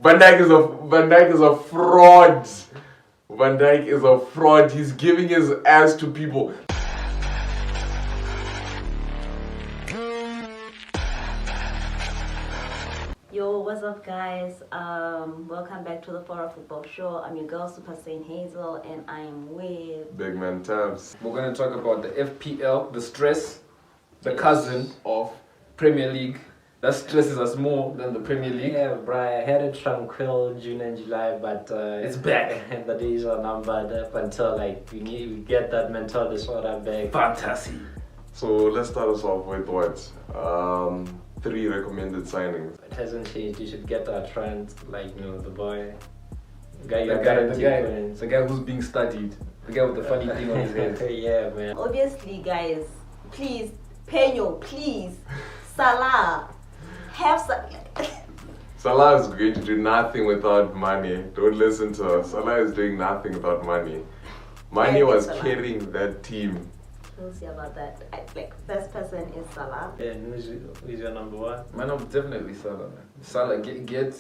Van Dijk is a fraud. Van Dijk is a fraud. He's giving his ass to people. Yo, what's up, guys? Welcome back to the For Football Show. I'm your girl, Super Saint Hazel, and I'm with Big man Tabs. We're going to talk about the FPL, the stress, the cousin of Premier League. That stresses us more than the Premier League. Yeah, bro, I had a tranquil June and July, but it's back. And the days are numbered up until we get that mental disorder back. Fantasy. So let's start us off with what? 3 recommended signings. It hasn't changed. You should get that trend, the boy. The guy who's being studied. The guy with the funny thing on his head. Yeah, man. obviously, guys. Please, Peño, please, Salah, have some. Salah is going to do nothing without money. Don't listen to her. Salah is doing nothing without money. Money was carrying that team. We'll see about that. First person is Salah. And who's your number one? My number definitely Salah, man. Salah, get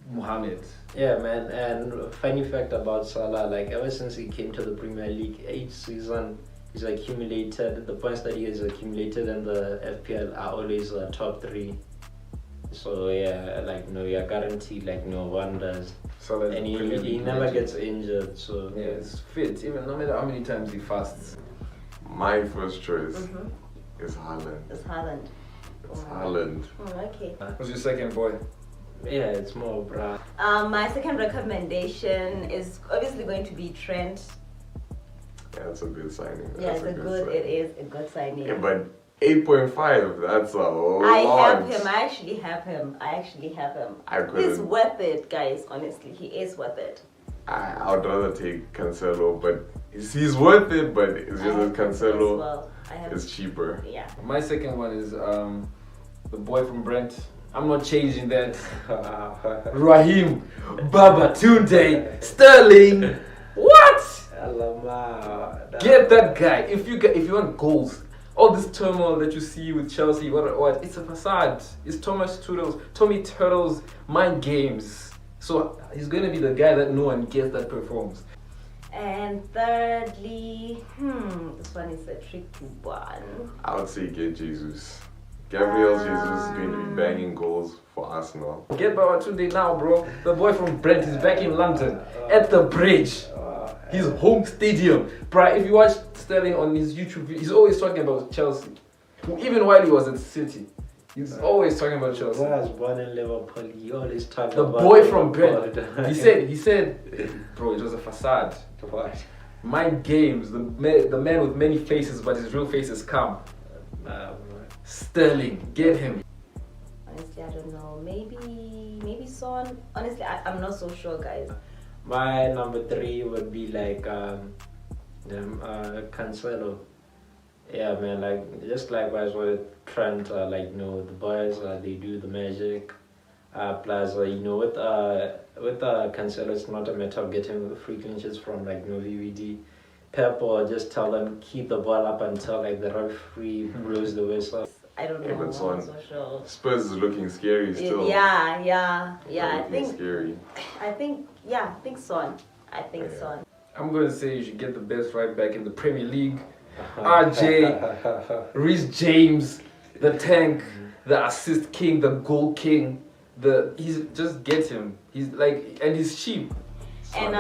Mohamed. Yeah, man. And funny fact about Salah, ever since he came to the Premier League, each season he's accumulated, the points that he has accumulated in the FPL are always top 3. So yeah, you're guaranteed wonders. Salah And he never gets injured, so yeah, it's fit. Even no matter how many times he fasts. My first choice is Haaland. It's Haaland. It's Haaland. Okay. Who's your second boy? yeah, it's more bra. My second recommendation is obviously going to be Trent. Yeah, it's a good signing. Yeah, That's it is a good signing. Yeah, but 8.5, that's a lot. I have him. I actually have him. I couldn't. He's worth it, guys. Honestly, he is worth it. I would rather take Cancelo, but he's worth it, but it's just that Cancelo is cheaper. Yeah. My second one is the boy from Brent. I'm not changing that. Raheem Babatunde Sterling. What? Alamak. Get that guy. If you want goals, all this turmoil that you see with Chelsea, what? It's a facade. It's Tommy Turtle's mind games. So he's gonna be the guy that no one gets that performs. And thirdly, this one is a tricky one. I would say get Jesus. Gabriel Jesus is going to be banging goals for Arsenal. Get Babatunde now, bro. The boy from Brent is back in London at the Bridge. His home stadium. Bro, if you watch Sterling on his YouTube video, he's always talking about Chelsea. Even while he was at City, he's always talking about Chelsea. I was born in Liverpool. He always talked The about boy from Liverpool. Brent. He said, bro, it was a facade. What? Mind games. The man with many faces, but his real face is calm. Sterling, get him. Honestly, I don't know. Maybe Son. Honestly, I'm not so sure, guys. My number 3 would be Cancelo. Yeah, man, just likewise with Trent, the boys, they do the magic. Plus, with Cancelo, it's not a matter of getting free clean sheets from VVD. Pep or just tell them keep the ball up until the referee blows the whistle. I don't know. Yeah, but I'm Son, not so sure. Spurs is looking scary still. Yeah. I think scary. Son. I think Son. I'm going to say you should get the best right back in the Premier League. RJ, Reece James, the tank, the assist king, the goal king. Just get him. And he's cheap. And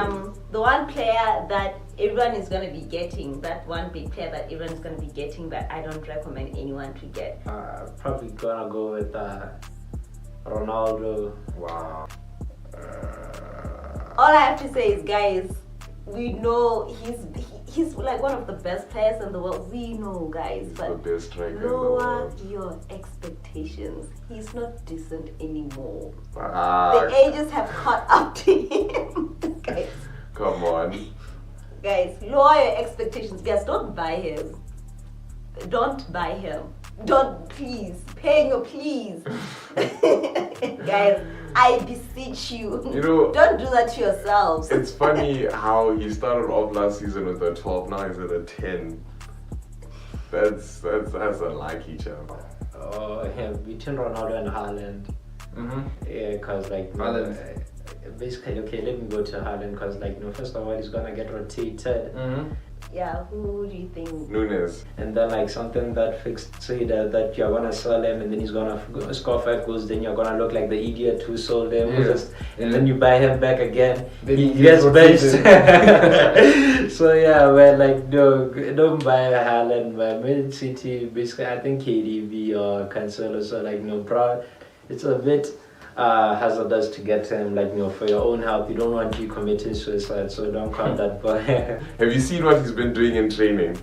the one player that everyone is going to be getting, that one big player that everyone is going to be getting, that I don't recommend anyone to get. Probably gonna go with Ronaldo. Wow. All I have to say is, guys, we know he's one of the best players in the world. We know, guys, He's but the best striker in the lower world. your expectations. He's not decent anymore. Ah, The ages have caught up to him. Guys, come on. lower your expectations. Guys, don't buy him. Don't, please. Peño, please. Guys, I beseech you. Don't do that to yourselves. It's funny how he started off last season with a 12, now he's at a 10. That's unlike each other. Oh, yeah, between Ronaldo and Haaland. Mm-hmm. Yeah, because Haaland. basically, okay, let me go to Haaland because, like, first of all, he's gonna get rotated, Yeah, who do you think? Nunes. and then like something that fixed say that you're gonna sell him, and then he's gonna score 5 goals. Then you're gonna look like the idiot who sold him, and then you buy him back again. Then He he gets gets benched. So yeah, man, like no, don't buy Haaland. Man, Man City, basically, I think KDB or Cancelo. So like no, bro, it's a bit hazardous to get him. Like for your own health, you don't want you committing suicide. So don't count that boy. Have you seen what he's been doing in training?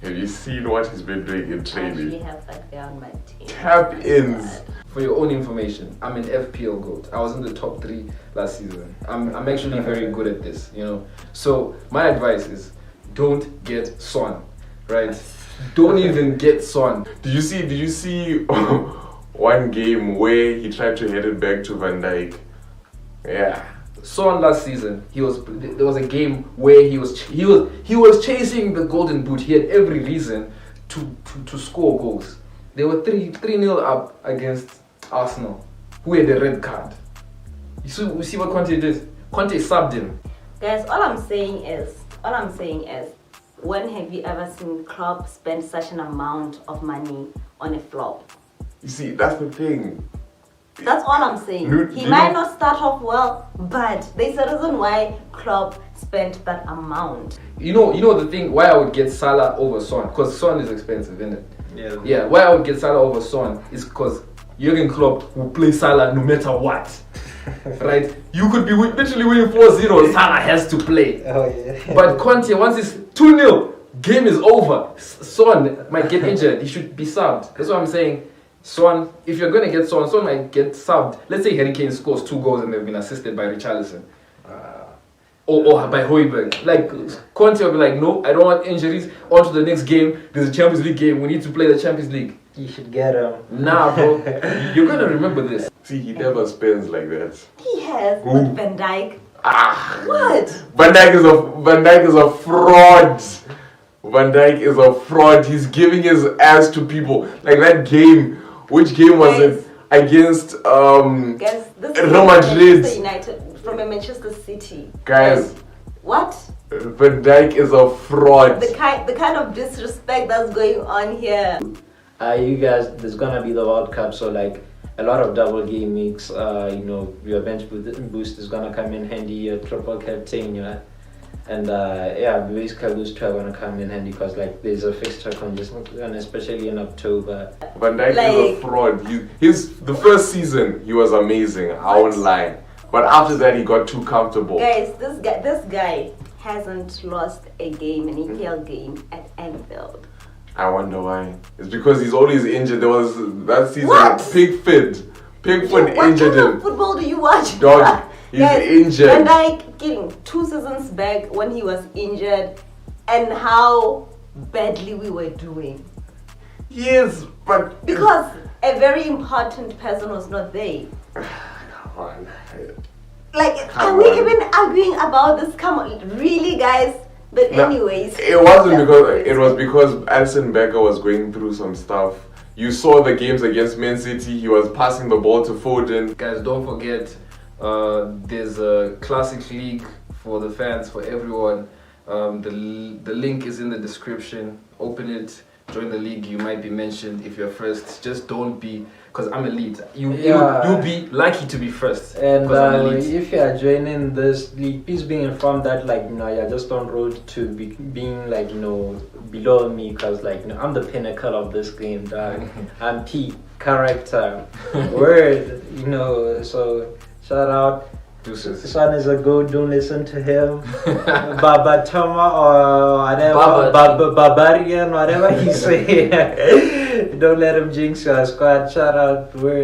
Have you seen what he's been doing in I training? actually have that guy on my team. Tap-ins. For your own information, I'm an FPL GOAT. I was in the top 3 last season. I'm actually very good at this, So my advice is, don't get Son, right? Don't even get Son. Did you see one game where he tried to head it back to Van Dijk? Yeah. Son last season, there was a game where he was chasing the golden boot. He had every reason to score goals. They were 3-0 up against Arsenal, who had a red card. You see what Conte did? Conte subbed him. Guys, all I'm saying is, when have you ever seen Klopp spend such an amount of money on a flop? You see, that's the thing. That's all I'm saying. He might not start off well, but there's a reason why Klopp spent that amount. You know the thing why I would get Salah over Son, because Son is expensive, isn't it? Yeah. Why I would get Salah over Son is because Jurgen Klopp will play Salah no matter what. Right? You could be literally winning 4-0, Salah has to play. Oh yeah. But Conte, once it's 2-0, game is over. Son might get injured. He should be subbed. That's what I'm saying. Son, if you're going to get Son might get subbed. Let's say Harry Kane scores 2 goals and they've been assisted by Richarlison. Or by Højbjerg. Like, Conte will be like, no, I don't want injuries. On to the next game. There's a Champions League game. We need to play the Champions League. You should get him. Nah, bro. You're going to remember this. See, he never spends like that. He has with Van Dijk. What? Van Dijk is a fraud. Van Dijk is a fraud. He's giving his ass to people. Like that game. Which game was it? Against Guys, this is Real Madrid. Manchester United from a Manchester City. Guys. What? Van Dijk is a fraud. The kind of disrespect that's going on here. You guys, there's gonna be the World Cup, so like a lot of double game weeks. Your bench boost is gonna come in handy. Your triple captain, and basically those two are gonna come in handy because like there's a fixture congestion, and especially in October. Van Dijk is a fraud. The first season he was amazing. I won't lie, but after that he got too comfortable. Guys, this guy hasn't lost a game, an EPL game at Anfield. I wonder why. It's because he's always injured. There was that season. What? Pickford injured What kind him. of football do you watch? Dog, he's injured. And like getting 2 seasons back when he was injured, and how badly we were doing. Yes, but Because a very important person was not there. Come on. Like, Come are we on. even arguing about this? Come on, really, guys? But No, anyways, it wasn't because it was because Alison Becker was going through some stuff. You saw the games against Man City. He was passing the ball to Foden. Guys, don't forget, there's a classic league for the fans, for everyone. The link is in the description. Open it, join the league. You might be mentioned if you're first. Just don't be, because I'm elite. You'll be lucky to be first. And 'cause I'm elite. if you are joining this league, please be informed that you're just on road to being below me, because I'm the pinnacle of this game, dog. I'm peak character, word, So shout out. Deuces. Son is a goat. Don't listen to him. Baba Toma or whatever, Barbarian, whatever he say. Don't let him jinx your squad. Shout out, word.